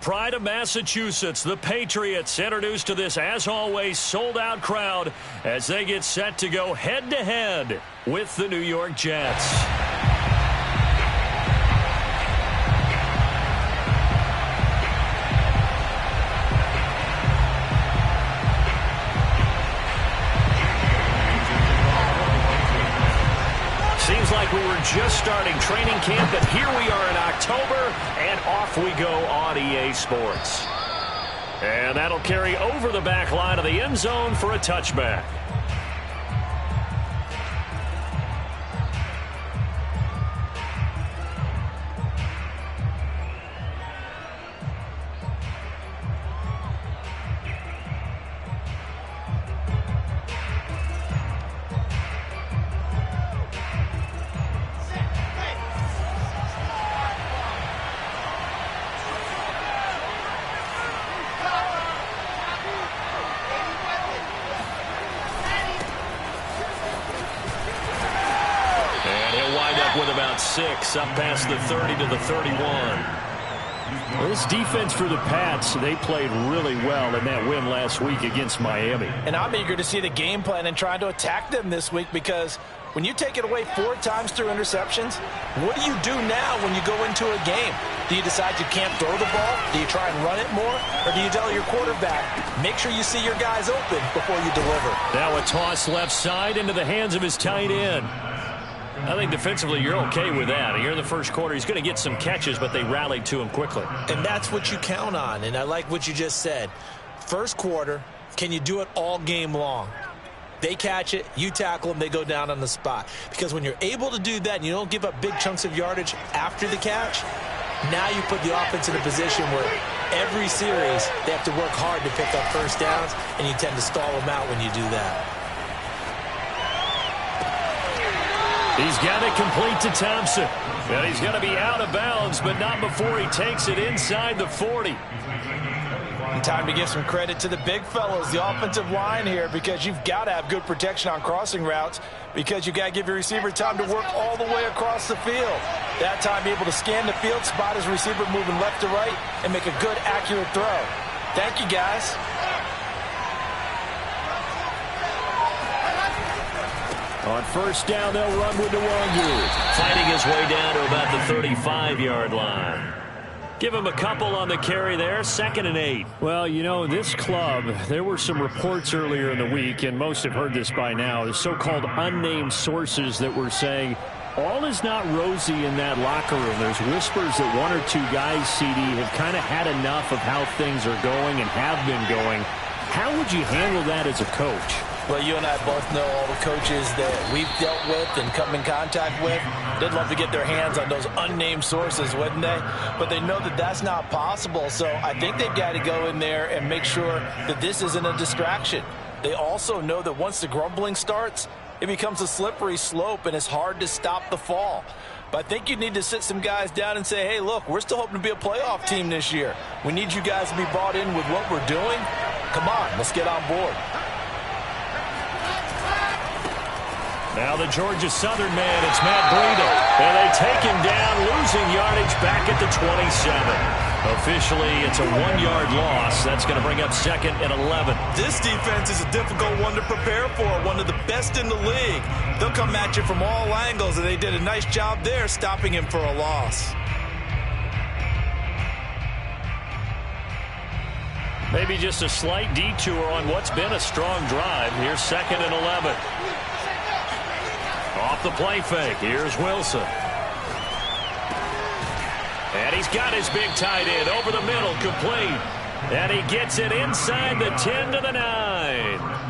Pride of Massachusetts, the Patriots, introduced to this, as always, sold-out crowd as they get set to go head-to-head with the New York Jets. Seems like we were just starting training camp, but here we are in October, and off we go on EA Sports. And that'll carry over the back line of the end zone for a touchback. With about 6 up past the 30 to the 31. Well, this defense for the Pats, they played really well in that win last week against Miami. And I'm eager to see the game plan and trying to attack them this week, because when you take it away 4 times through interceptions, what do you do now when you go into a game? Do you decide you can't throw the ball? Do you try and run it more? Or do you tell your quarterback, make sure you see your guys open before you deliver? Now a toss left side into the hands of his tight end. I think defensively you're okay with that. Here in the first quarter, he's going to get some catches, but they rallied to him quickly. And that's what you count on, and I like what you just said. First quarter, can you do it all game long? They catch it, you tackle them, they go down on the spot. Because when you're able to do that and you don't give up big chunks of yardage after the catch, now you put the offense in a position where every series they have to work hard to pick up first downs, and you tend to stall them out when you do that. He's got it complete to Thompson. And he's going to be out of bounds, but not before he takes it inside the 40. And time to give some credit to the big fellows, the offensive line here, because you've got to have good protection on crossing routes, because you've got to give your receiver time to work all the way across the field. That time, be able to scan the field, spot his receiver moving left to right, and make a good, accurate throw. Thank you, guys. On first down, they'll run with Nwangu, fighting his way down to about the 35-yard line. Give him a couple on the carry there, 2nd and 8. Well, you know, this club, there were some reports earlier in the week, and most have heard this by now, the so-called unnamed sources that were saying all is not rosy in that locker room. There's whispers that 1 or 2 guys, CD, have kind of had enough of how things are going and have been going. How would you handle that as a coach? Well, you and I both know all the coaches that we've dealt with and come in contact with. They'd love to get their hands on those unnamed sources, wouldn't they? But they know that that's not possible. So I think they've got to go in there and make sure that this isn't a distraction. They also know that once the grumbling starts, it becomes a slippery slope and it's hard to stop the fall. But I think you need to sit some guys down and say, hey, look, we're still hoping to be a playoff team this year. We need you guys to be bought in with what we're doing. Come on, let's get on board. Now the Georgia Southern man, it's Matt Breida. And they take him down, losing yardage back at the 27. Officially, it's a 1-yard loss. That's going to bring up 2nd and 11. This defense is a difficult one to prepare for, one of the best in the league. They'll come at you from all angles, and they did a nice job there stopping him for a loss. Maybe just a slight detour on what's been a strong drive. Here's 2nd and 11. Off the play fake, here's Wilson. And he's got his big tight end over the middle, complete. And he gets it inside the 10 to the 9.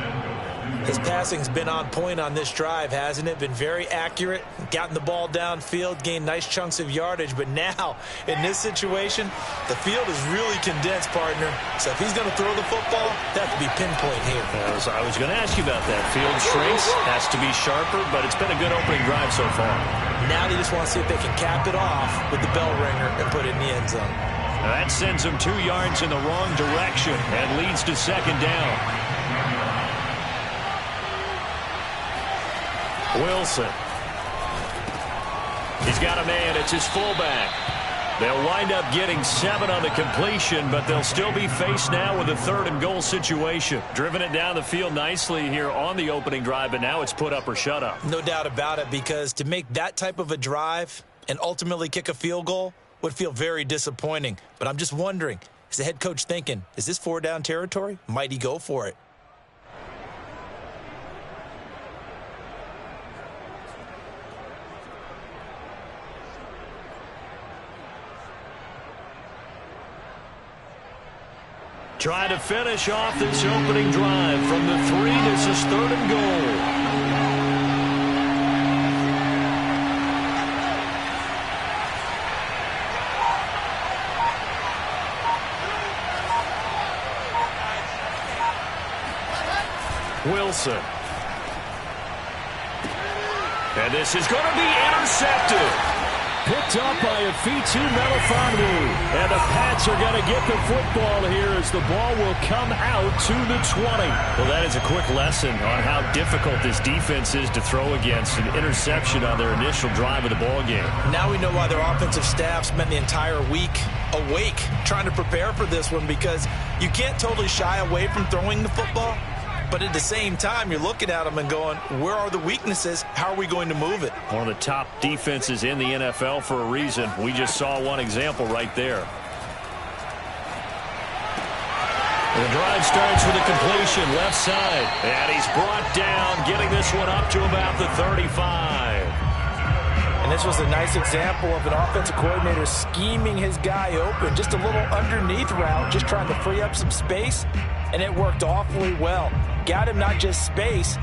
His passing's been on point on this drive, hasn't it? Been very accurate, gotten the ball downfield, gained nice chunks of yardage. But now, in this situation, the field is really condensed, partner. So if he's going to throw the football, that could be pinpoint here. I was going to ask you about that. Field shrinks, has to be sharper, but it's been a good opening drive so far. Now they just want to see if they can cap it off with the bell ringer and put it in the end zone. Now that sends them 2 yards in the wrong direction and leads to 2nd down. Wilson. He's got a man. It's his fullback. They'll wind up getting 7 on the completion, but they'll still be faced now with a 3rd and goal situation. Driven it down the field nicely here on the opening drive, but now it's put up or shut up. No doubt about it, because to make that type of a drive and ultimately kick a field goal would feel very disappointing. But I'm just wondering, is the head coach thinking, is this 4-down territory? Might he go for it? Trying to finish off this opening drive from the 3. This is 3rd and goal. Wilson. And this is going to be intercepted. Picked up by Afitu Melifonwu. And the Pats are going to get the football here as the ball will come out to the 20. Well, that is a quick lesson on how difficult this defense is to throw against. An interception on their initial drive of the ball game. Now we know why their offensive staff spent the entire week awake trying to prepare for this one, because you can't totally shy away from throwing the football. But at the same time, you're looking at them and going, where are the weaknesses? How are we going to move it? One of the top defenses in the NFL for a reason. We just saw one example right there. The drive starts with a completion left side. And he's brought down, getting this one up to about the 35. And this was a nice example of an offensive coordinator scheming his guy open. Just a little underneath route, just trying to free up some space. And it worked awfully well. Got him not just space,